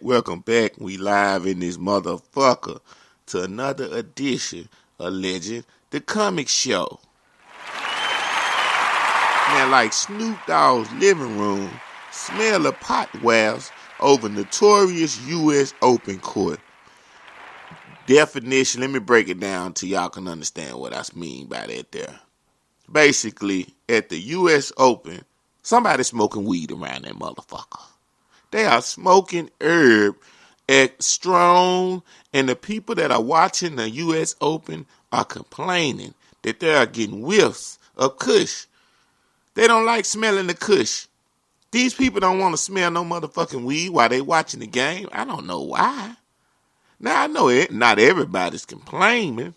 Welcome back. We live in this motherfucker to another edition of Legend, the comic show. Now, like Snoop Dogg's living room, smell of pot wares over notorious U.S. Open court. Definition, let me break it down so y'all can understand what I mean by that there. Basically, at the U.S. Open, somebody's smoking weed around that motherfucker. They are smoking herb at strong, and the people that are watching the U.S. Open are complaining that they are getting whiffs of kush. They don't like smelling the kush. These people don't want to smell no motherfucking weed while they watching the game. I don't know why. Now, I know it, not everybody's complaining,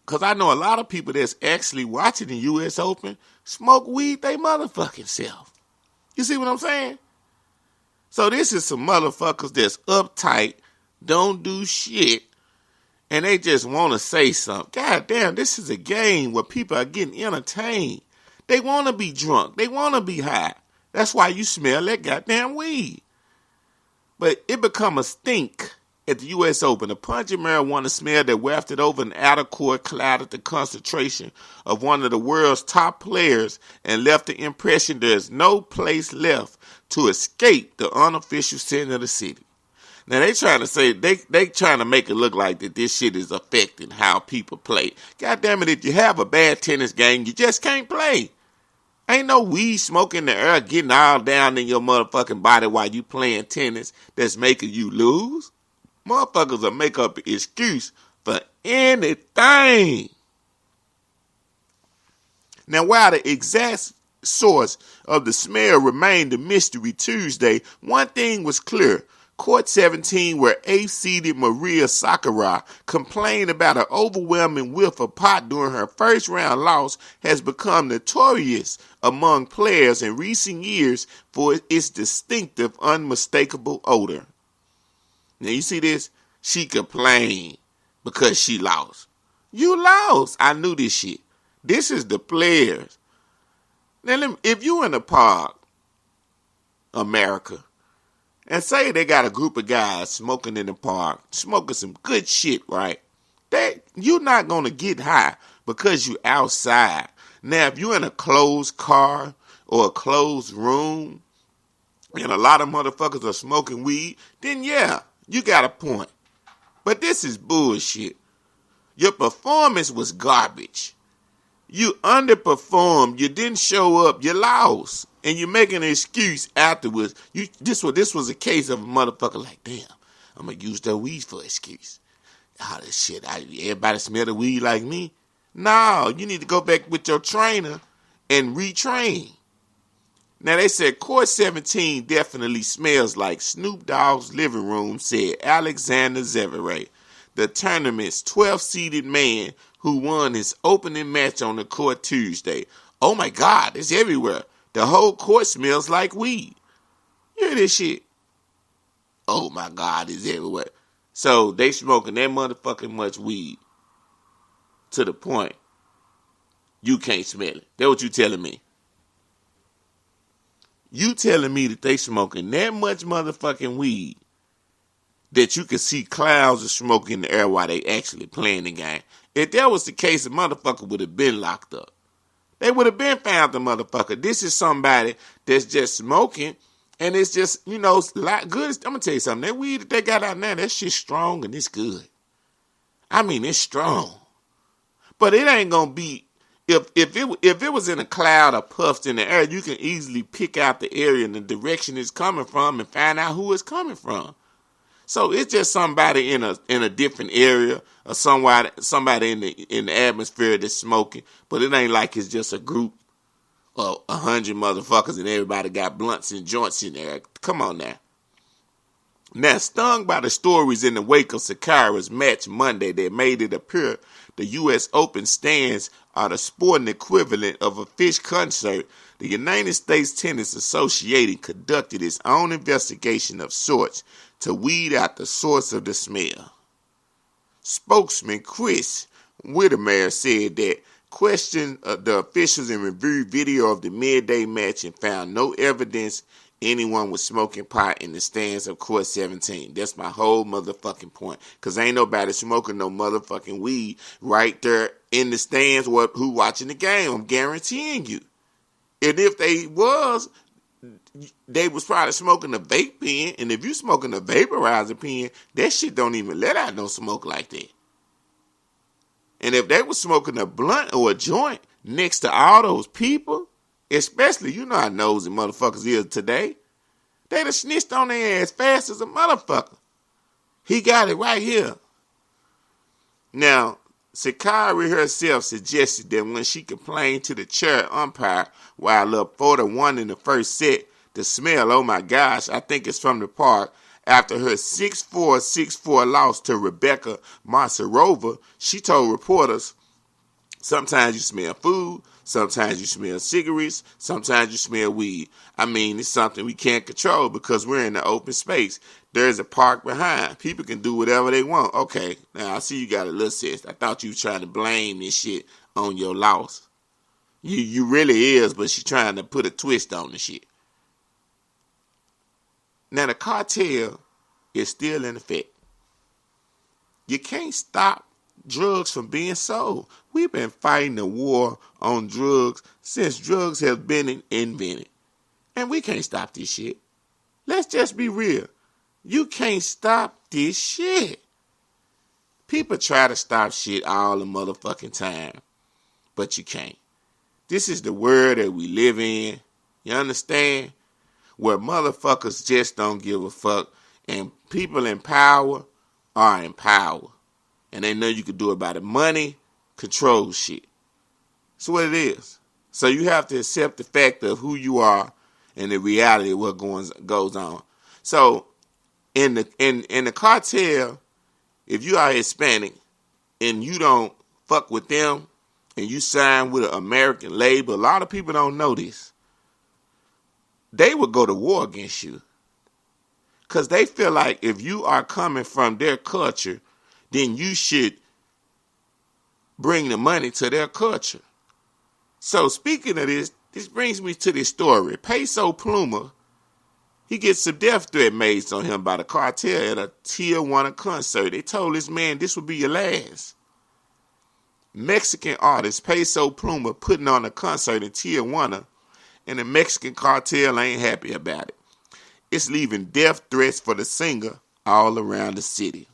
because I know a lot of people that's actually watching the U.S. Open smoke weed they motherfucking self. You see what I'm saying? So this is some motherfuckers that's uptight, don't do shit, and they just want to say something. God damn, this is a game where people are getting entertained. They want to be drunk. They want to be high. That's why you smell that goddamn weed. But it become a stink at the U.S. Open. A pungent marijuana smell that wafted over an outer court clouded the concentration of one of the world's top players and left the impression there's no place left to escape the unofficial center of the city. Now they trying to say they trying to make it look like that this shit is affecting how people play. God damn it, if you have a bad tennis game, you just can't play. Ain't no weed smoking in the air getting all down in your motherfucking body while you playing tennis that's making you lose. Motherfuckers will make up an excuse for anything. Now, while the exact source of the smell remained a mystery Tuesday, one thing was clear. Court 17, where 8th-seeded Maria Sakkara complained about an overwhelming whiff of pot during her first-round loss, has become notorious among players in recent years for its distinctive, unmistakable odor. Now, you see this? She complained because she lost. You lost. I knew this shit. This is the players. Now, if you in a park, America, and say they got a group of guys smoking in the park, smoking some good shit, right? You're not going to get high because you're outside. Now, if you're in a closed car or a closed room, and a lot of motherfuckers are smoking weed, then yeah, you got a point. But this is bullshit. Your performance was garbage. You underperformed. You didn't show up. You lost. And you're making an excuse afterwards. This was a case of a motherfucker like, damn, I'm going to use that weed for an excuse. All this shit. Everybody smell the weed like me? No, you need to go back with your trainer and retrain. Now, they said Court 17 definitely smells like Snoop Dogg's living room, said Alexander Zverev, the tournament's 12th-seeded man who won his opening match on the court Tuesday. Oh, my God, it's everywhere. The whole court smells like weed. You hear this shit? Oh, my God, it's everywhere. So they smoking that motherfucking much weed to the point you can't smell it. That's what you telling me. You telling me that they smoking that much motherfucking weed that you could see clouds of smoke in the air while they actually playing the game. If that was the case, the motherfucker would have been locked up. They would have been found the motherfucker. This is somebody that's just smoking, and it's just, a lot good. I'm going to tell you something. That weed that they got out now, that shit's strong and it's good. I mean, it's strong. But it ain't going to be, if it was in a cloud of puffs in the air, you can easily pick out the area and the direction it's coming from and find out who it's coming from. So it's just somebody in a different area or somebody in the atmosphere that's smoking, but it ain't like it's just a group of 100 motherfuckers and everybody got blunts and joints in there. Come on now. Now, stung by the stories in the wake of Sakkara's match Monday that made it appear the U.S. Open stands are the sporting equivalent of a Fish concert, the United States Tennis Association conducted its own investigation of sorts to weed out the source of the smell. Spokesman Chris Whittemore said that questioned the officials and reviewed video of the midday match and found no evidence anyone was smoking pot in the stands of court 17. That's my whole motherfucking point. Because ain't nobody smoking no motherfucking weed right there in the stands who watching the game. I'm guaranteeing you. And if they was probably smoking a vape pen. And if you smoking a vaporizer pen, that shit don't even let out no smoke like that. And if they was smoking a blunt or a joint next to all those people, especially, you know how nosy motherfuckers is today, they'd have snitched on their ass fast as a motherfucker. He got it right here. Now, Sakari herself suggested that when she complained to the chair umpire while up 4-1 in the first set, the smell, oh my gosh, I think it's from the park, after her 6-4 loss to Rebecca Masarova, she told reporters, sometimes you smell food, sometimes you smell cigarettes, sometimes you smell weed. I mean, it's something we can't control because we're in the open space. There's a park behind. People can do whatever they want. Okay, now I see you got a little sense. I thought you were trying to blame this shit on your loss. You really is, but she trying to put a twist on the shit. Now, the cartel is still in effect. You can't stop drugs from being sold. We've been fighting the war on drugs since drugs have been invented. And we can't stop this shit. Let's just be real. You can't stop this shit. People try to stop shit all the motherfucking time. But you can't. This is the world that we live in. You understand? Where motherfuckers just don't give a fuck, and people in power are in power. And they know you can do it by the money, control shit. That's what it is. So you have to accept the fact of who you are and the reality of what goes on. So in the cartel, if you are Hispanic and you don't fuck with them and you sign with an American label, a lot of people don't know this. They would go to war against you. Because they feel like if you are coming from their culture, then you should bring the money to their culture. So speaking of this brings me to this story. Peso Pluma, he gets some death threat made on him by the cartel at a Tier 1 concert. They told this man this would be your last. Mexican artist Peso Pluma putting on a concert in Tier 1, and the Mexican cartel ain't happy about it. It's leaving death threats for the singer all around the city.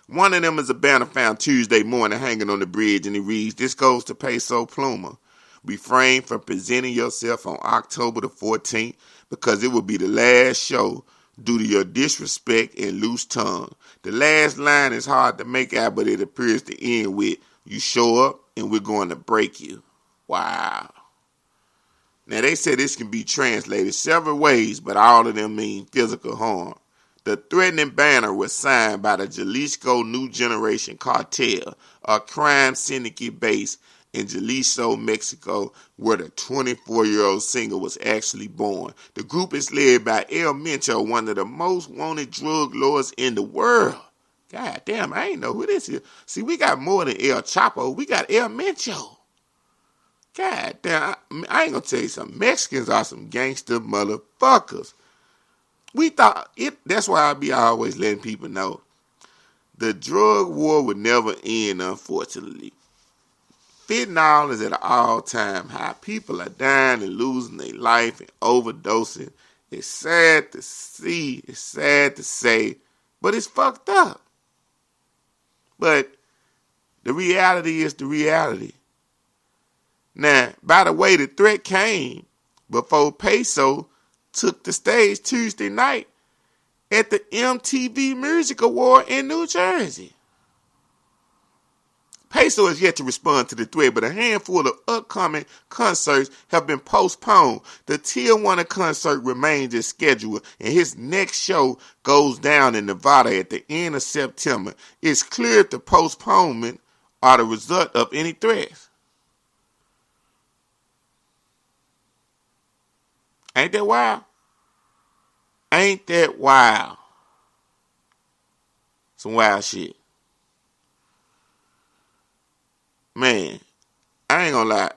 One of them is a banner found Tuesday morning hanging on the bridge, and it reads, "This goes to Peso Pluma. Refrain from presenting yourself on October the 14th because it will be the last show due to your disrespect and loose tongue." The last line is hard to make out, but it appears to end with, "You show up and we're going to break you." Wow. Now, they say this can be translated several ways, but all of them mean physical harm. The threatening banner was signed by the Jalisco New Generation Cartel, a crime syndicate based in Jalisco, Mexico, where the 24-year-old singer was actually born. The group is led by El Mencho, one of the most wanted drug lords in the world. God damn, I ain't know who this is. See, we got more than El Chapo. We got El Mencho. God damn, I ain't gonna tell you something. Mexicans are some gangster motherfuckers. We thought it. That's why I be always letting people know the drug war would never end, unfortunately. Fentanyl is at an all-time high. People are dying and losing their life and overdosing. It's sad to see. It's sad to say, but it's fucked up. But the reality is the reality. Now, by the way, the threat came before Peso took the stage Tuesday night at the MTV Music Award in New Jersey. Peso has yet to respond to the threat, but a handful of upcoming concerts have been postponed. The Tier 1 concert remains as scheduled, and his next show goes down in Nevada at the end of September. It's clear if the postponement are the result of any threats. Ain't that wild? Ain't that wild? Some wild shit. Man, I ain't gonna lie.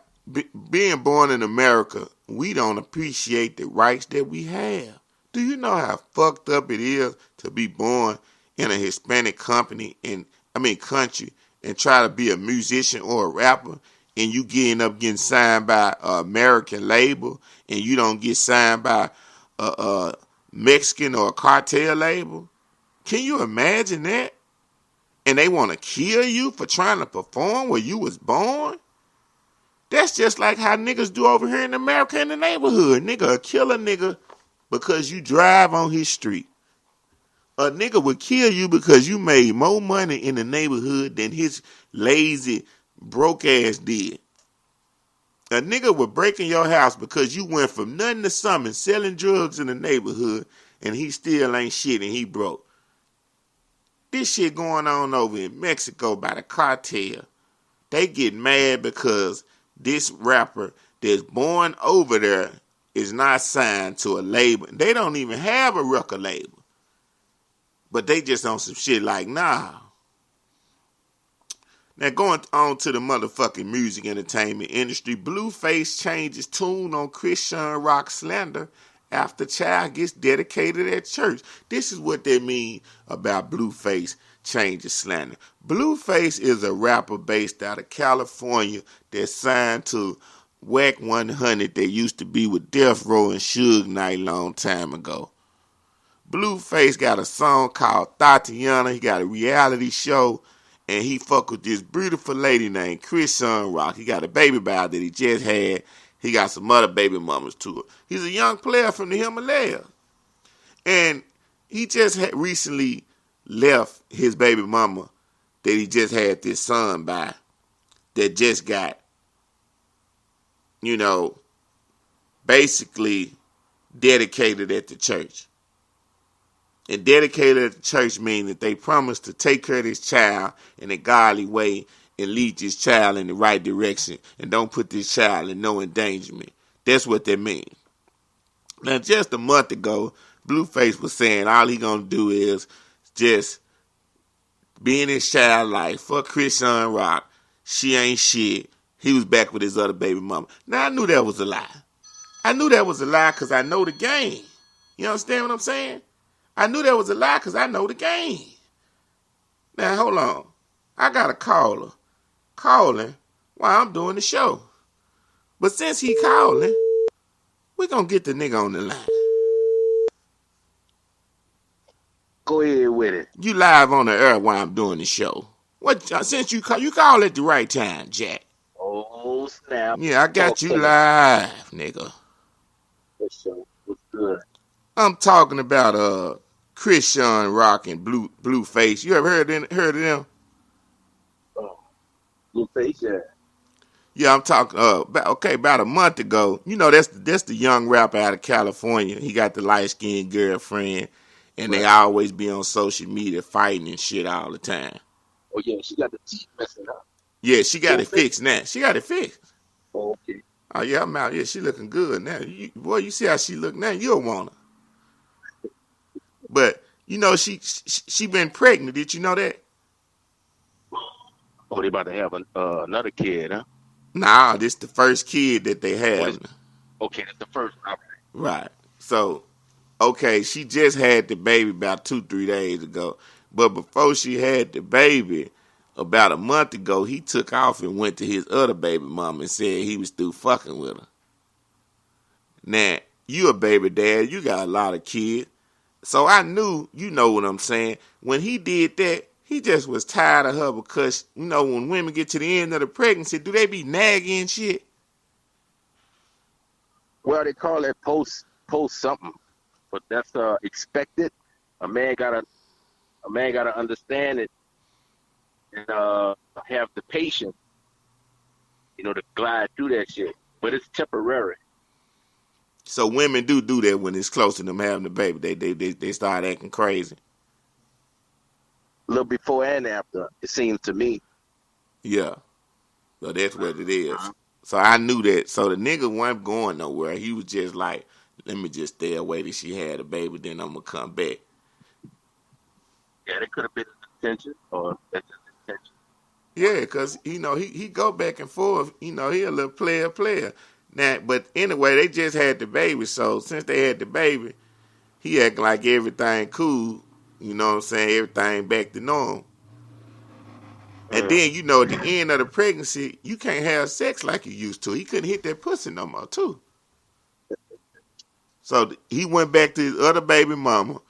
Being born in America we don't appreciate the rights that we have. Do you know how fucked up it is to be born in a Hispanic country and try to be a musician or a rapper and you end up getting signed by an American label and you don't get signed by a Mexican or a cartel label? Can you imagine that? And they want to kill you for trying to perform where you was born? That's just like how niggas do over here in America in the neighborhood. Nigga will kill a nigga because you drive on his street. A nigga would kill you because you made more money in the neighborhood than his lazy, broke ass did. A nigga would break in your house because you went from nothing to something selling drugs in the neighborhood and he still ain't shit and he broke. This shit going on over in Mexico by the cartel. They get mad because this rapper that's born over there is not signed to a label. They don't even have a record label. But they just on some shit like, nah. Now going on to the motherfucking music entertainment industry, Blueface changes tune on Christian rock slander after child gets dedicated at church. This is what they mean about Blueface changes slander. Blueface is a rapper based out of California that signed to Whack 100 that used to be with Death Row and Suge Knight long time ago. Blueface got a song called Tatiana. He got a reality show, and he fuck with this beautiful lady named Christian Rock. He got a baby boy that he just had. He got some other baby mamas too. He's a young player from the Himalayas. And he just recently left his baby mama that he just had this son by that just got, basically dedicated at the church. And dedicated at the church means that they promised to take care of this child in a godly way and lead this child in the right direction and don't put this child in no endangerment. That's what they mean. Now, just a month ago, Blueface was saying all he gonna do is just be in his child life. Fuck Christian Rock. She ain't shit. He was back with his other baby mama. Now, I knew that was a lie. I knew that was a lie because I know the game. You understand what I'm saying? I knew that was a lie because I know the game. Now, hold on. I got a caller calling while I'm doing the show. But since he calling, we're going to get the nigga on the line. Go ahead with it. You live on the air while I'm doing the show. Since you call at the right time, Jack. Oh, snap. Yeah, I got you live, nigga. What's good? I'm talking about Christian Rock and Blueface. You ever heard of them? Oh, Blueface, yeah. Yeah, I'm talking about a month ago. That's the young rapper out of California. He got the light-skinned girlfriend, and They always be on social media fighting and shit all the time. Oh yeah, she got the teeth messing up. Yeah, she got it fixed now. She got it fixed. Oh, okay. Oh yeah, I'm out. Yeah, she looking good now. You see how she look now? You'll want her. But she been pregnant. Did you know that? Oh, they about to have another kid, huh? Nah, this the first kid that they have. Okay, that's the first. All right. Right. So, okay, she just had the baby about 2-3 days ago. But before she had the baby, about a month ago, he took off and went to his other baby mama and said he was through fucking with her. Now, you a baby dad, you got a lot of kids. So I knew, you know what I'm saying, when he did that, he just was tired of her because, when women get to the end of the pregnancy, do they be nagging and shit? Well, they call that post something, but that's expected. A man gotta understand it and have the patience, to glide through that shit. But it's temporary. So women do that when it's close to them having the baby. They start acting crazy. A little before and after, it seems to me. Yeah. So that's what it is. So I knew that. So the nigga wasn't going nowhere. He was just like, let me just stay away till she had a baby, then I'm going to come back. Yeah, it could have been intention or that's just intention. Yeah, because, he go back and forth. He a little player. Now, but anyway, they just had the baby. So since they had the baby, he acting like everything cool. You know what I'm saying? Everything back to normal. And Mm. then, you know, at the end of the pregnancy, you can't have sex like you used to. He couldn't hit that pussy no more, too. So he went back to his other baby mama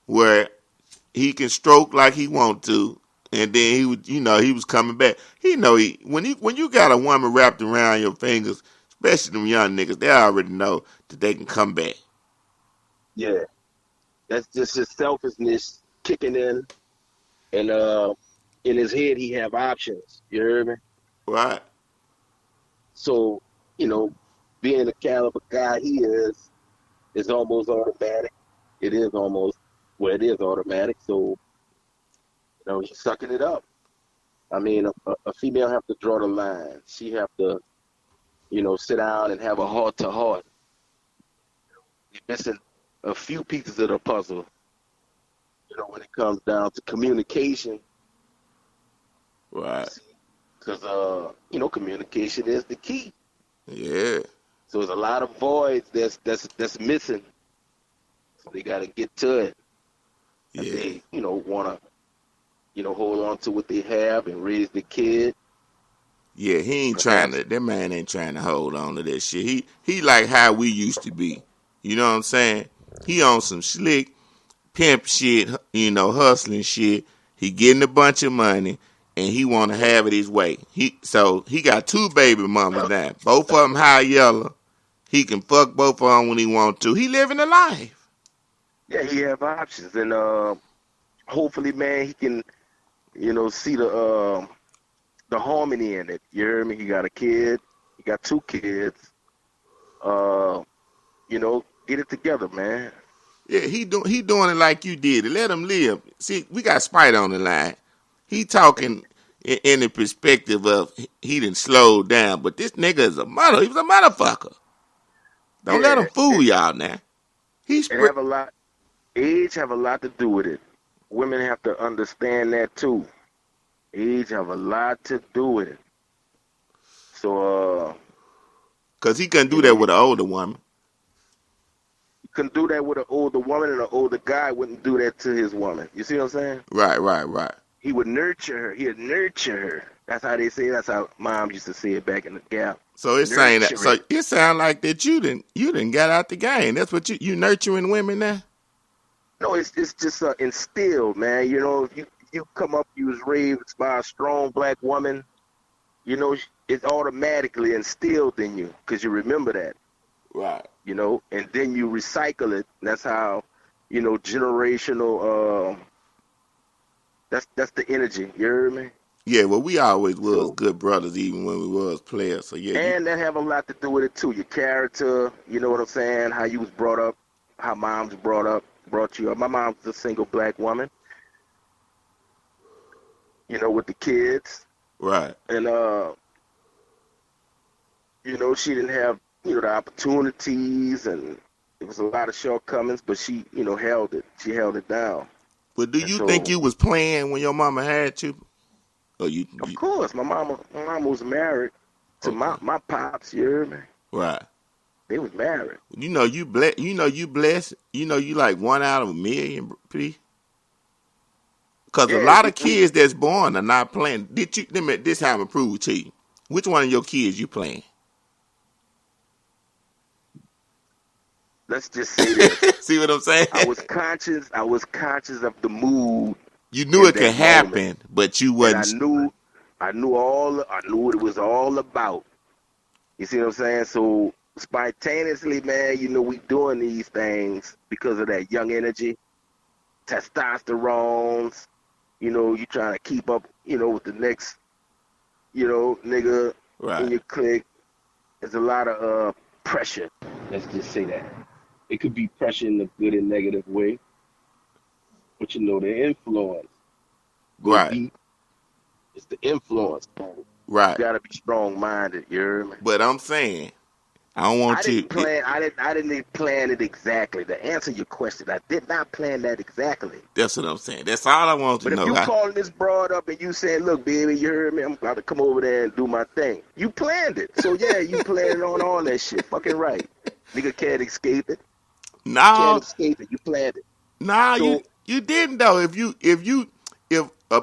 where he can stroke like he want to. And then he would, you know, he was coming back. He know when you got a woman wrapped around your fingers, especially them young niggas, they already know that they can come back. Yeah, that's just his selfishness kicking and in his head he have options. You hear me? Right? So you know, being the caliber guy he is almost automatic. It is almost well, it is automatic. So you know, he's sucking it up. I mean, a female have to draw the line. She have to, you know, sit down and have a heart to heart. You're missing a few pieces of the puzzle. You know, when it comes down to communication, Right. because you know, communication is the key. Yeah. So there's a lot of voids that's missing. So they got to get to it. If Yeah. they, you know, want to, you know, hold on to what they have and raise the kid. Yeah, he ain't trying Perhaps, to. That man ain't trying to hold on to that shit. He like how we used to be. You know what I'm saying? He on some slick pimp shit. You know, hustling shit. He getting a bunch of money, and he want to have it his way. He got two baby mamas now. Both of them high yellow. He can fuck both of them when he want to. He living a life. yeah, he have options, and hopefully, man, he can, you know, see the harmony in it. You hear me? He got a kid. He got two kids. Uh, you know, get it together, man. Yeah, he doing it like you did it. Let him live. See, we got Spite on the line. He talking in the perspective of he didn't slow down, but this nigga is a mother. He was a motherfucker. Don't let him Yeah, fool y'all now. He's it have a lot. Age have a lot to do with it. Women have to understand that too. Age have a lot to do with it. So, because he couldn't you do know, that with an older woman. you can do that with an older woman, and an older guy wouldn't do that to his woman. You see what I'm saying? Right, right, right. He would nurture her. He'd nurture her. That's how they say it. That's how mom used to say it back in the gap. So it's saying that. Nurture So it. it sound like that you didn't get out the game. That's what you nurturing women now. No, it's just instilled, man. You know, if you come up, you was raised by a strong black woman. You know, it's automatically instilled in you because you remember that. Right. You know, and then you recycle it. That's how, you know, generational. That's the energy. You hear me? Yeah. Well, we always was So, good brothers, even when we was players. So yeah, you and that have a lot to do with it too. Your character. You know what I'm saying? How you was brought up. How mom's brought you up. My mom's a single black woman. You know, with the kids, right. and you know, she didn't have, you know, the opportunities, and it was a lot of shortcomings, but she, you know, held it. She held it down. But do And you think so, you was playing when your mama had you? Or of you course, my mama was married to okay. my pops. You hear me? Right. They was married. You know you blessed. You know you blessed. You know you like one out of a million, P. Because a Yeah, lot of kids that's born are not playing. Did you? Let me, this how I'm gonna prove it to you. Which one of your kids you playing? let's just say this. See what I'm saying? I was conscious of the mood You knew in it could that moment, happen, but you and wasn't. I knew what it was all about. You see what I'm saying? So spontaneously, man, you know, we doing these things because of that young energy, testosterones. You know, you trying to keep up, you know, with the next, you know, nigga in Right. your clique. There's a lot of pressure. Let's just say that. It could be pressure in a good and negative way, but you know, the influence go Right. deep. It's the influence. You Right. gotta be strong minded. You hear me? But I'm saying, I don't I want you. didn't plan. I didn't plan it exactly. To answer your question, I did not plan that exactly. That's what I'm saying. That's all I want to But if know. you calling this broad up and you saying, "Look, baby, you heard me. I'm about to come over there and do my thing," you planned it. So yeah, you planned on all that shit. Fucking right. Nigga can't escape it. Can't No, escape it. You planned it. no, So you didn't though. If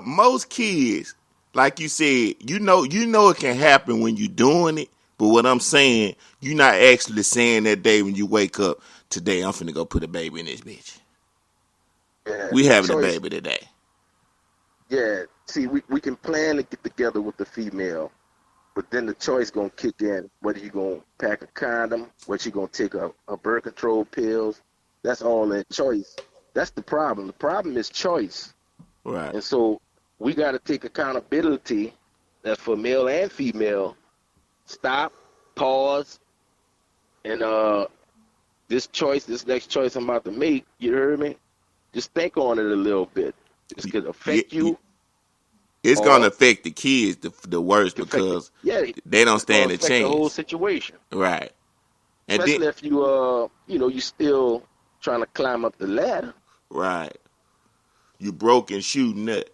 most kids, like you said, you know it can happen when you doing it. But what I'm saying, you're not actually saying that day when you wake up. Today, I'm finna go put a baby in this bitch. yeah, We the having a choice. baby today. Yeah. See, we can plan to get together with the female, but then the choice gonna kick in. Whether you gonna pack a condom, whether you gonna take a birth control pills. That's all that choice. That's the problem. The problem is choice. Right. And so we got to take accountability. That's for male and female. Stop, pause, and this next choice I'm about to make, you heard me? Just think on it a little bit. This could affect you, It's gonna or affect the kids the worst could affect because yeah, they don't it's gonna stand a affect the whole chance. situation. Right. And then Especially if you still trying to climb up the ladder. right. You broke and shooting nut.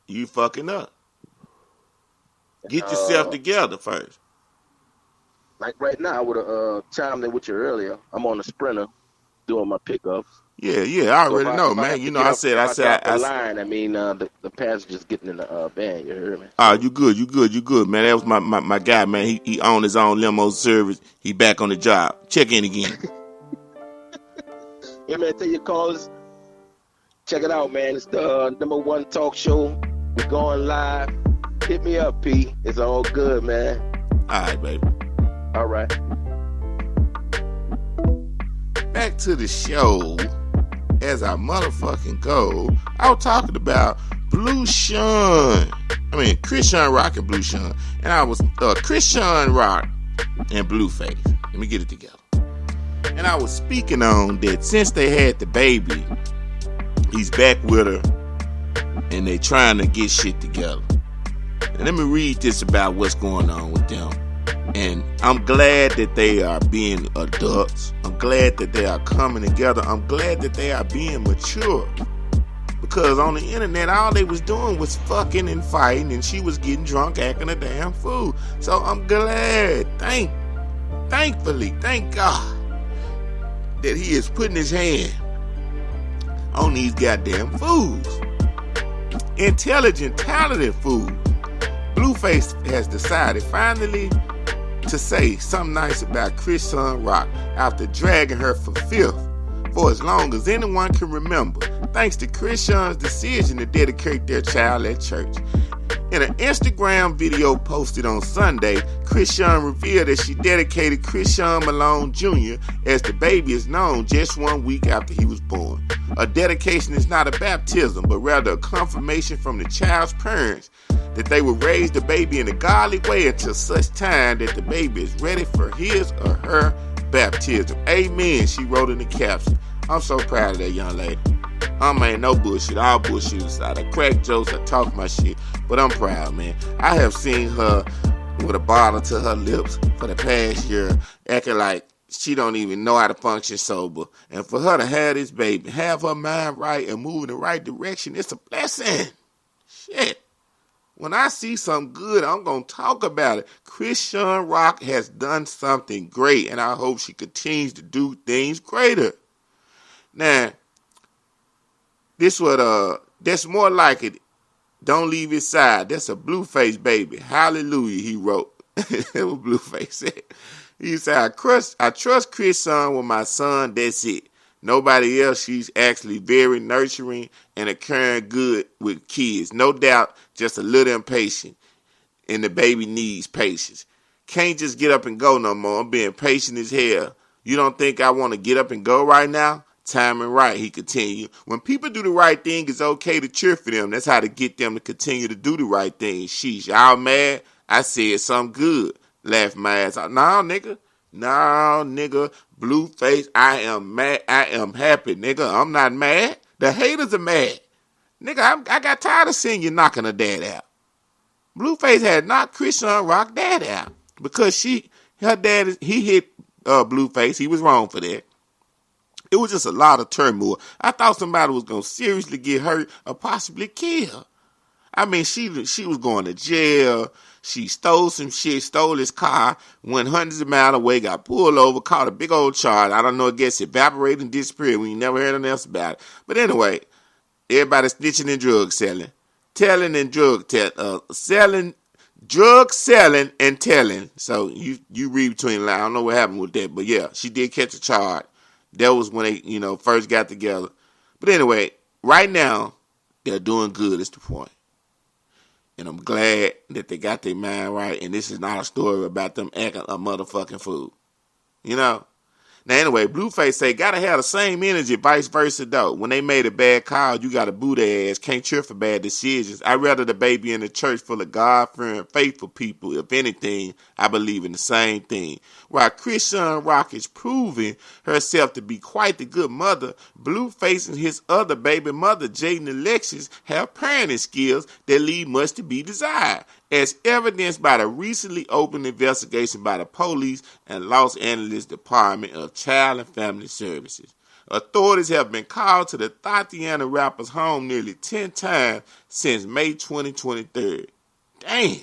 You fucking up. Get yourself Uh, together first. like right now, I would have chimed in with you earlier. I'm on a sprinter doing my pickups. Yeah, I So already know, if I man. have You to know, get up, if I drop the I said, line, I mean the passenger's getting in the van. You hear me? oh, So you good, man. That was my guy, man. He owned his own limo service. He back on the job. Check in again. yeah, man, tell your callers, check it out, man. It's the #1 talk show. We're going live. Hit me up, P. It's all good, man. All right, baby. All right. Back to the show. As I motherfucking go, I was talking about Blue Sean. Chris Sean Rock and Blue Sean. And I was Chris Sean Rock and Blueface. Let me get it together. And I was speaking on that since they had the baby, he's back with her and they trying to get shit together. And let me read this about what's going on with them. And I'm glad that they are being adults. I'm glad that they are coming together. I'm glad that they are being mature. Because on the internet, all they was doing was fucking and fighting, and she was getting drunk, acting a damn fool. So I'm glad, thankfully, thank God, that he is putting his hand on these goddamn fools. Intelligent, talented fools. Blueface has decided finally to say something nice about Chris Sean Rock after dragging her for fifth for as long as anyone can remember, thanks to Chris Sean's decision to dedicate their child at church. In an Instagram video posted on Sunday, Chris Sean revealed that she dedicated Chris Sean Malone Jr., as the baby is known, just 1 week after he was born. A dedication is not a baptism, but rather a confirmation from the child's parents that they will raise the baby in a godly way until such time that the baby is ready for his or her baptism. Amen, she wrote in the caption. I'm so proud of that young lady. Ain't no bullshit. All bullshit aside. I crack jokes, I talk my shit, but I'm proud, man. I have seen her with a bottle to her lips for the past year, acting like she don't even know how to function sober. And for her to have this baby, have her mind right and move in the right direction, it's a blessing. Shit. When I see something good, I'm going to talk about it. Chris Sean Rock has done something great, and I hope she continues to do things greater. Now, that's more like it. Don't leave his side. That's a Blueface baby. Hallelujah, he wrote. That's what Blueface said. He said, I trust Chris Son with my son. That's it. Nobody else. She's actually very nurturing and a caring good with kids. No doubt, just a little impatient. And the baby needs patience. Can't just get up and go no more. I'm being patient as hell. You don't think I want to get up and go right now? Timing right, he continued. When people do the right thing, it's okay to cheer for them. That's how to get them to continue to do the right thing. Sheesh, y'all mad? I said something good. Laughed my ass out. No, nigga. Blueface, I am mad. I am happy, nigga. I'm not mad. The haters are mad. Nigga, I got tired of seeing you knocking her dad out. Blueface had knocked Chris Sean Rock dad out because he hit Blueface. He was wrong for that. It was just a lot of turmoil. I thought somebody was going to seriously get hurt or possibly killed. I mean, she was going to jail. She stole some shit, stole his car, went hundreds of miles away, got pulled over, caught a big old charge. I don't know, it gets evaporated and disappeared. We never heard anything else about it. But anyway, everybody snitching and drug selling. Selling, drug selling and telling. So you read between the lines. I don't know what happened with that. But yeah, she did catch a charge. That was when they, first got together. But anyway, right now, they're doing good is the point. And I'm glad that they got their mind right. And this is not a story about them acting a motherfucking fool. You know? Now, anyway, Blueface say, gotta have the same energy, vice versa, though. When they made a bad call, you gotta boo their ass. Can't cheer for bad decisions. I'd rather the baby in the church full of God-fearing, faithful people. If anything, I believe in the same thing. While Christian Rock is proving herself to be quite the good mother, Blueface and his other baby mother, Jaden Alexis, have parenting skills that leave much to be desired, as evidenced by the recently opened investigation by the police and Los Angeles Department of Child and Family Services. Authorities have been called to the Tatiana rapper's home nearly 10 times since May 2023. Damn.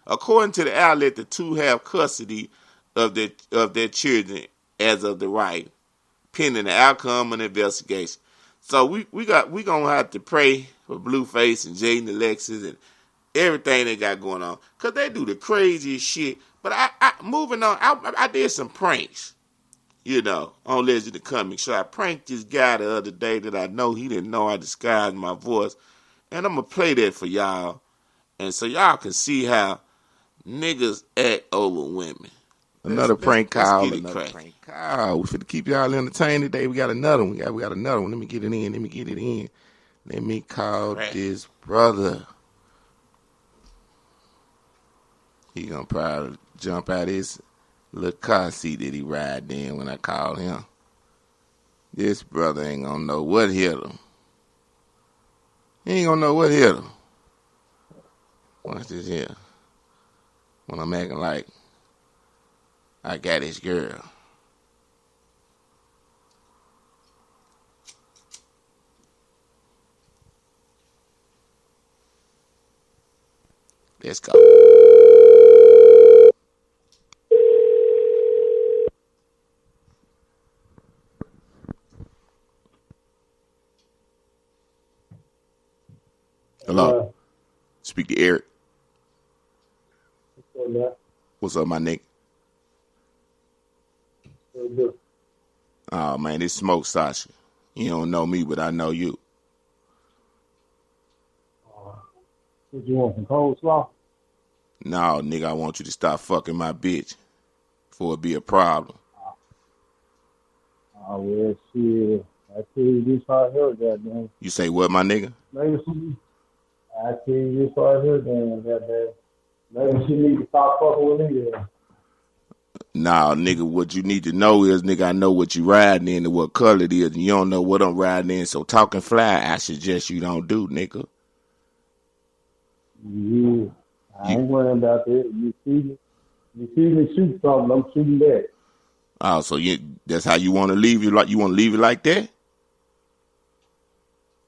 According to the outlet, the two have custody of their children as of the right, pending the outcome of the investigation. So we gonna have to pray for Blueface and Jaden Alexis and everything they got going on, cause they do the craziest shit. But I moving on, I did some pranks, on Legend of Comic. So I pranked this guy the other day that I know he didn't know I disguised my voice, and I'm gonna play that for y'all, and so y'all can see how niggas act over women. Another prank call. We finna keep y'all entertained today. We got another one. We got another one. Let me get it in. Let me call this brother. He gonna probably jump out his little car seat that he ride in when I call him. This brother ain't gonna know what hit him. He ain't gonna know what hit him. Watch this here. When I'm acting like I got his girl. Let's go. Hello. Speak to Eric. What's up, my nigga? Oh, man, this Smoke Sasha. You don't know me, but I know you. What you want, some coleslaw? No, nigga, I want you to stop fucking my bitch before it be a problem. Oh, well, shit. I tell you this right here, goddamn. You say what, my nigga? Maybe I tell you this right here, goddamn. Maybe she need to stop fucking with me, then. Nah, nigga, what you need to know is, nigga, I know what you riding in and what color it is, and you don't know what I'm riding in, so talking fly, I suggest you don't do, nigga. Yeah, I ain't worrying about that. You see me shoot something, I'm shooting back. Oh, so that's how you want to leave it? Like you want to leave it like that?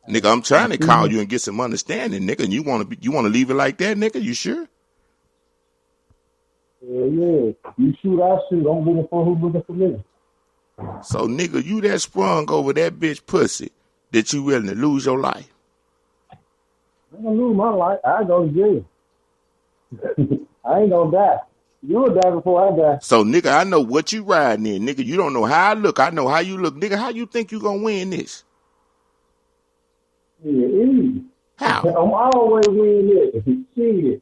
Nigga, I'm trying to call you and get some understanding, nigga, and you want to leave it like that, nigga? You sure? Yeah. You shoot, I shoot. I'm looking for who's looking for me. So, nigga, you that sprung over that bitch pussy that you willing to lose your life? I ain't gonna lose my life. I go to jail. I ain't gonna die. You'll die before I die. So, nigga, I know what you riding in, nigga. You don't know how I look. I know how you look, nigga. How you think you gonna win this? Yeah, easy. How? I'm always winning this. Shit.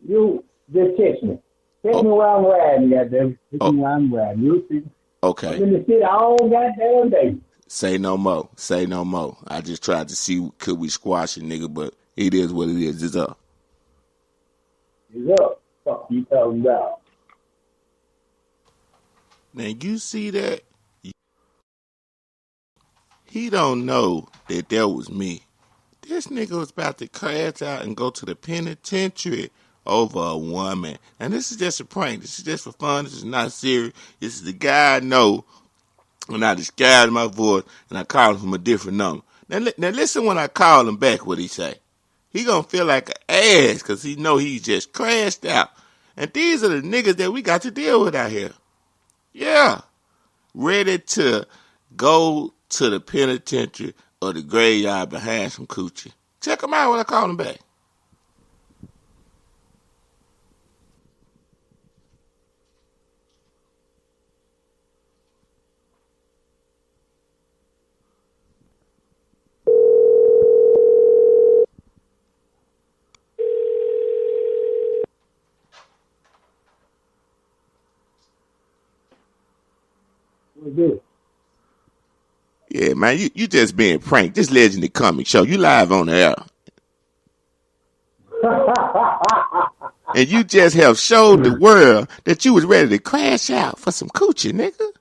You just catch me. Catch me while I'm riding, goddamn. Catch me while I'm riding. You'll see. Okay. I'm in the city all goddamn day. Say no more. Say no more. I just tried to see could we squash it, nigga, but it is what it is. It's up. It's up. Fuck you talking about. Now, you see that? He don't know that was me. This nigga was about to crash out and go to the penitentiary over a woman. And this is just a prank. This is just for fun. This is not serious. This is the guy I know when I disguise my voice and I call him from a different number. Now listen when I call him back what he say. He gonna feel like an ass because he know he just crashed out. And these are the niggas that we got to deal with out here. Yeah. Ready to go to the penitentiary or the graveyard behind some coochie. Check him out when I call him back. What's this? Yeah, man, you just being pranked. This Legendary Comic Show, you live on the air. And you just have showed the world that you was ready to crash out for some coochie, nigga.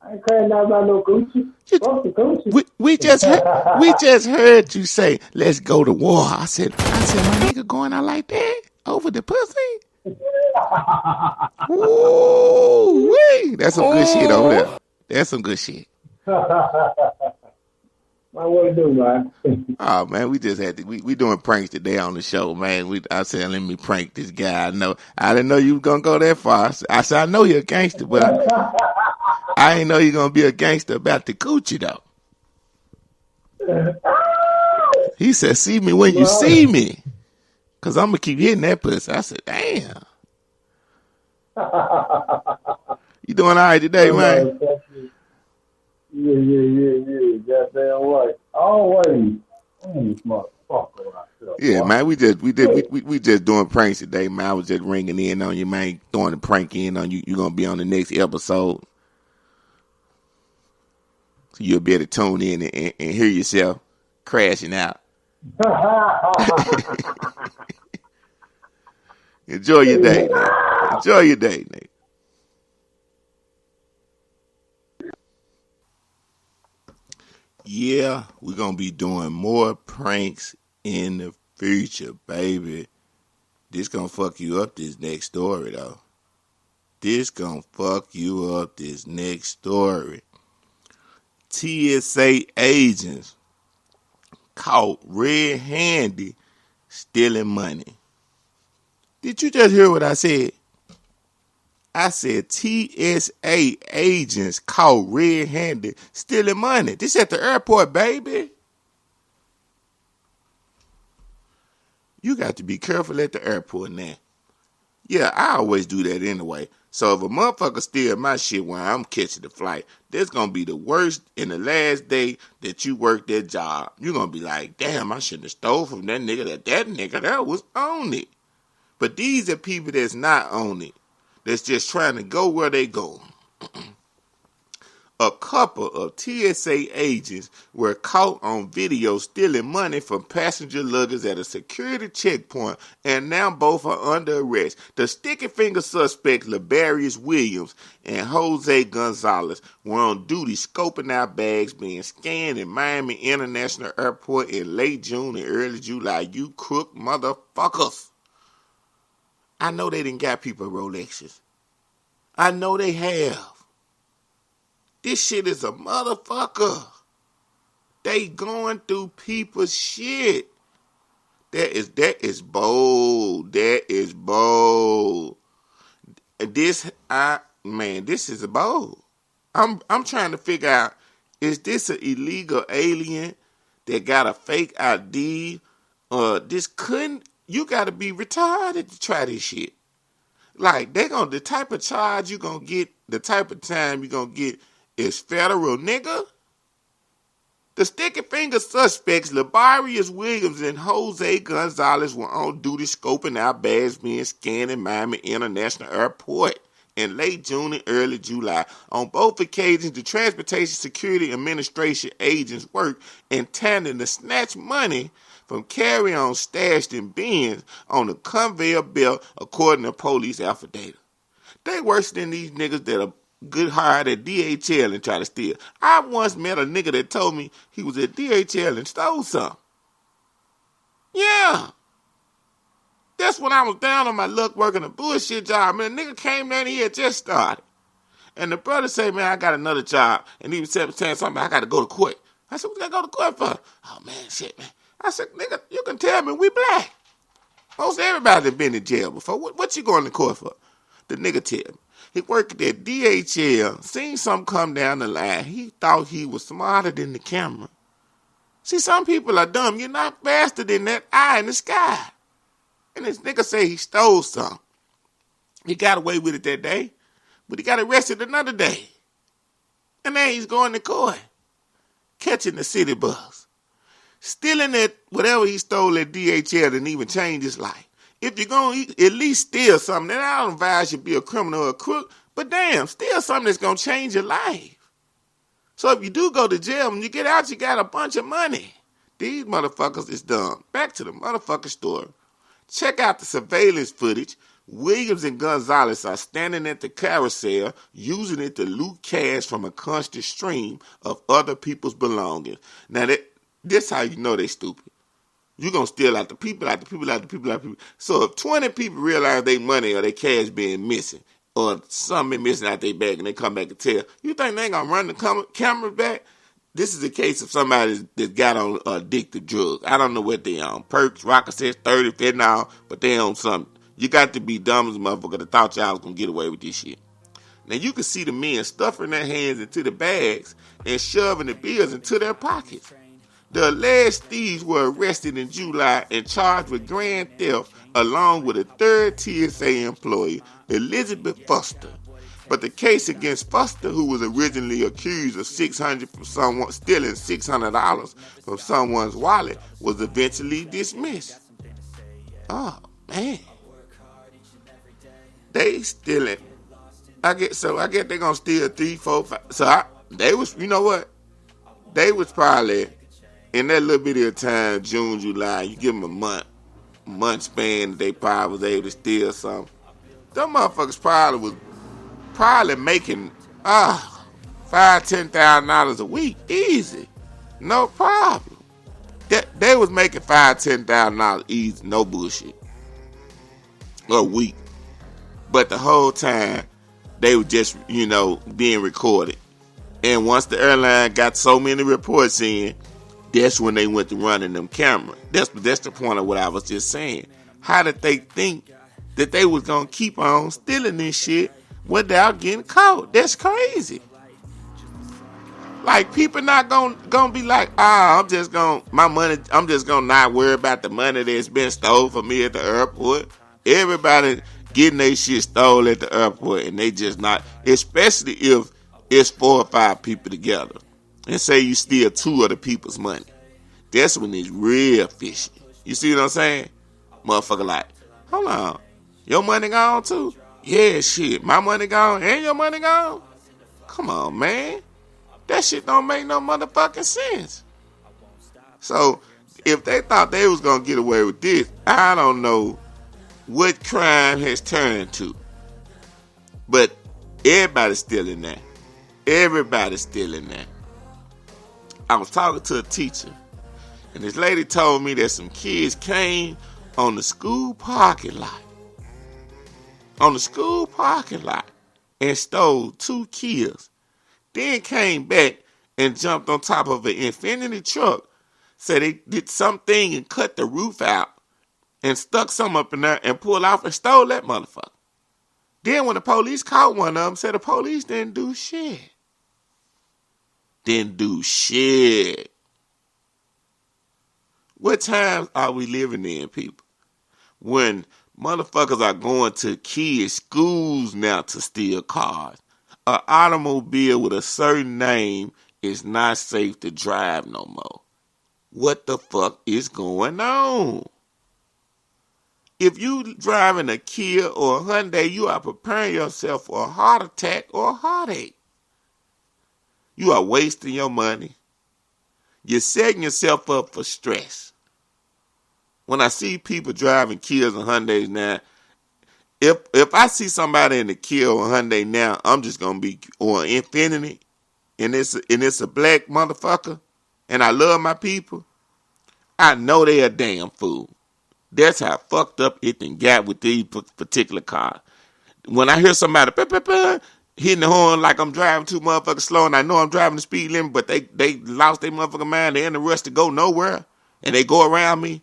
I ain't crashing out about no coochie. Fuck the coochie. We just heard you say, let's go to war. I said, my nigga going out like that? Over the pussy? Ooh, wee. That's some good shit over there. That's some good shit. What to do, man? Oh man, we just had to. We doing pranks today on the show, man. I said let me prank this guy. I didn't know you was gonna go that far. I said I know you're a gangster, but I ain't know you're gonna be a gangster about the coochie though. He said, "See me when you see me, cause I'm gonna keep hitting that pussy." I said, "Damn." You doing all right today, man? Yeah. Goddamn right. Always. Motherfucker. Yeah, man. We just doing pranks today, man. I was just ringing in on you, man. Throwing a prank in on you. You're gonna be on the next episode, so you'll be able to tune in and hear yourself crashing out. Enjoy your day, nigga. Enjoy your day, nigga. Yeah, we're going to be doing more pranks in the future, baby. This going to fuck you up, this next story, though. This going to fuck you up, this next story. TSA agents caught red-handed stealing money. Did you just hear what I said? I said TSA agents caught red-handed stealing money. This at the airport, baby. You got to be careful at the airport now. Yeah, I always do that anyway. So if a motherfucker steal my shit when I'm catching the flight, that's going to be the worst and the last day that you work that job. You're going to be like, damn, I shouldn't have stole from that nigga. That nigga that was on it. But these are people that's not on it. That's just trying to go where they go. A couple of TSA agents were caught on video stealing money from passenger luggage at a security checkpoint, and now both are under arrest. The sticky finger suspects, Labarius Williams and Jose Gonzalez, were on duty scoping out bags being scanned in Miami International Airport in late June and early July. You crook motherfuckers. I know they didn't got people Rolexes. I know they have. This shit is a motherfucker. They going through people's shit. That is bold. That is bold. This is bold. I'm trying to figure out, is this an illegal alien that got a fake ID? You gotta be retarded to try this shit. Like, the type of charge you gonna get, the type of time you gonna get is federal, nigga. The sticky finger suspects, Labarius Williams and Jose Gonzalez, were on duty scoping out bags being scanned in Miami International Airport in late June and early July. On both occasions, the Transportation Security Administration agents worked in tandem to snatch money from carry-on stashed in bins on the conveyor belt, according to police affidavit. They worse than these niggas that are good hired at DHL and try to steal. I once met a nigga that told me he was at DHL and stole some. Yeah. That's when I was down on my luck working a bullshit job. Man, the nigga came down here just started. And the brother said, man, I got another job. And he was saying something, I got to go to court. I said, what you got to go to court for? Oh, man, shit, man. I said, nigga, you can tell me we black. Most everybody that been in jail before. What you going to court for? The nigga tell me. He worked at DHL, seen something come down the line. He thought he was smarter than the camera. See, some people are dumb. You're not faster than that eye in the sky. And this nigga say he stole something. He got away with it that day, but he got arrested another day. And now he's going to court, catching the city bus, stealing that whatever he stole at DHL didn't even change his life. If you're going to at least steal something, then I don't advise you be a criminal or a crook, but damn, steal something that's going to change your life. So if you do go to jail, when you get out, you got a bunch of money. These motherfuckers is dumb. Back to the motherfucking story. Check out the surveillance footage. Williams and Gonzalez are standing at the carousel, using it to loot cash from a constant stream of other people's belongings. Now, this how you know they stupid. You're going to steal out the people, out the people, out the people, out the people. So if 20 people realize their money or their cash being missing, or something missing out their bag, and they come back and tell, you think they ain't going to run the camera back? This is a case of somebody that got on addictive drugs. I don't know what they on. Perks, Rockettes, 30, fentanyl, but they on something. You got to be dumb as a motherfucker that thought y'all was going to get away with this shit. Now you can see the men stuffing their hands into the bags and shoving the bills into their pockets. The alleged thieves were arrested in July and charged with grand theft along with a third TSA employee, Elizabeth Foster. But the case against Foster, who was originally accused of stealing $600 from someone's wallet, was eventually dismissed. Oh man, they stealing. I guess they're gonna steal 3, 4, 5. They was, you know what? They was probably in that little bit of time, June, July. You give them a month span, they probably was able to steal something. Them motherfuckers probably making $5,000-$10,000 a week, easy, no problem. They was making $5,000-$10,000 easy, no bullshit, a week. But the whole time they were just, being recorded. And once the airline got so many reports in, that's when they went to running them cameras. That's the point of what I was just saying. How did they think that they was gonna keep on stealing this shit without getting caught? That's crazy. Like, people not gonna be like, I'm just gonna not worry about the money that's been stolen from me at the airport. Everybody getting their shit stolen at the airport, and they just not, especially if it's 4 or 5 people together. And say you steal 2 of the people's money. That's when it's real fishy. You see what I'm saying? Motherfucker like, hold on, your money gone too? Yeah, shit, my money gone and your money gone? Come on, man. That shit don't make no motherfucking sense. So, if they thought they was gonna get away with this, I don't know what crime has turned to. But everybody's still in there. Everybody's still in there. I was talking to a teacher, and this lady told me that some kids came on the school parking lot. And stole 2 kills. Then came back and jumped on top of an Infinity truck. Said they did something and cut the roof out and stuck some up in there and pulled off and stole that motherfucker. Then when the police caught one of them, said the police didn't do shit. What times are we living in, people? When motherfuckers are going to kids' schools now to steal cars. An automobile with a certain name is not safe to drive no more. What the fuck is going on? If you driving a Kia or a Hyundai, you are preparing yourself for a heart attack or a heartache. You are wasting your money. You're setting yourself up for stress. When I see people driving Kias and Hyundais now, if I see somebody in a Kia or Hyundai now, I'm just gonna be or Infinity, and it's a black motherfucker, and I love my people, I know they a damn fool. That's how fucked up it done got with these particular cars. When I hear somebody hitting the horn like I'm driving too motherfucking slow, and I know I'm driving the speed limit, but they lost their motherfucking mind, they're in a rush to go nowhere, and they go around me,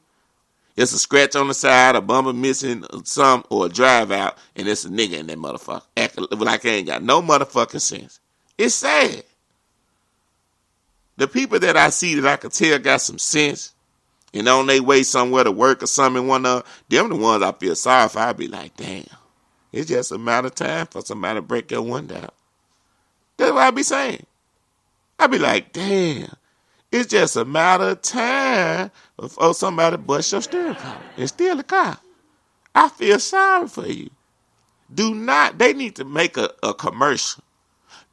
it's a scratch on the side, a bumper missing some, or a drive out, and it's a nigga in that motherfucker acting like I ain't got no motherfucking sense. It's sad. The people that I see that I can tell got some sense and on their way somewhere to work or something, them the ones I feel sorry for. I be like, damn, it's just a matter of time for somebody to break your window out. That's what I be saying. I be like, damn, it's just a matter of time before somebody bust your steering column and steal the car. I feel sorry for you. They need to make a commercial.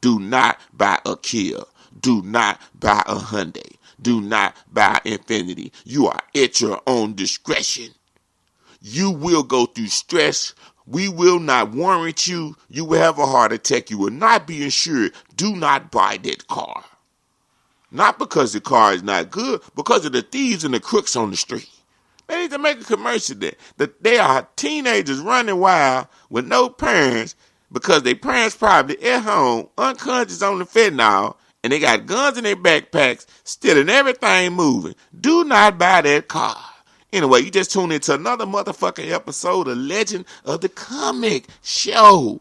Do not buy a Kia. Do not buy a Hyundai. Do not buy Infinity. You are at your own discretion. You will go through stress. We will not warrant you. You will have a heart attack. You will not be insured. Do not buy that car. Not because the car is not good, because of the thieves and the crooks on the street. They need to make a commercial that they are teenagers running wild with no parents because their parents probably at home, unconscious on the fentanyl, and they got guns in their backpacks, stealing everything moving. Do not buy that car. Anyway, you just tuned into another motherfucking episode of Legend of the Comic Show.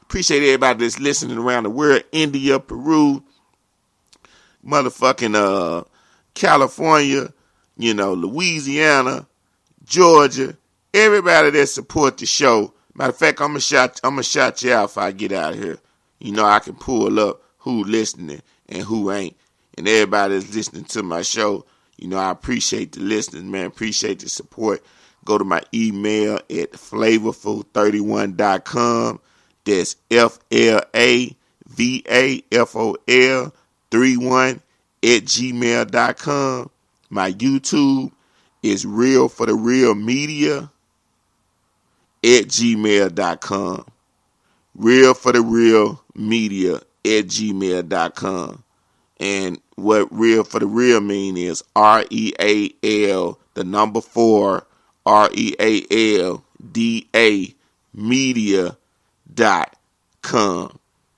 Appreciate everybody that's listening around the world. India, Peru, motherfucking California, Louisiana, Georgia, everybody that support the show. Matter of fact, I'm gonna shout you out if I get out of here. I can pull up who listening and who ain't. And everybody that's listening to my show, I appreciate the listening, man. Appreciate the support. Go to my email at flavorful31.com. That's FLAVAFOL31 at gmail.com. My YouTube is Real for the Real Media at gmail.com. Real for the Real Media at gmail.com. And what Real for the Real mean is REAL, the number 4, REALDA media.com.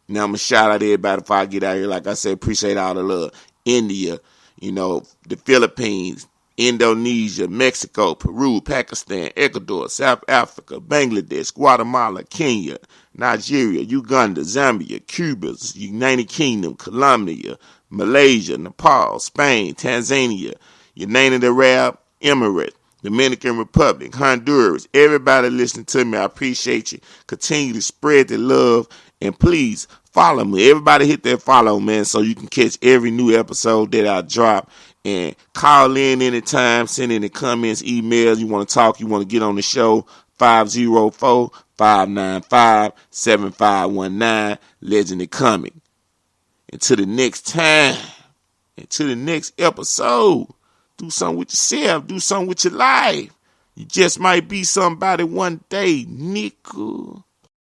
Now I'm going to shout out everybody before I get out here. Like I said, appreciate all the love. India, the Philippines, Indonesia, Mexico, Peru, Pakistan, Ecuador, South Africa, Bangladesh, Guatemala, Kenya, Nigeria, Uganda, Zambia, Cuba, United Kingdom, Colombia, Malaysia, Nepal, Spain, Tanzania, United Arab Emirates, Dominican Republic, Honduras. Everybody listening to me, I appreciate you. Continue to spread the love, and please follow me. Everybody hit that follow, man, so you can catch every new episode that I drop. And call in anytime, send any comments, emails. You want to talk, you want to get on the show, 504-595-7519, Legend of Comic. Until the next time, until the next episode, do something with yourself, do something with your life. You just might be somebody one day, nickel.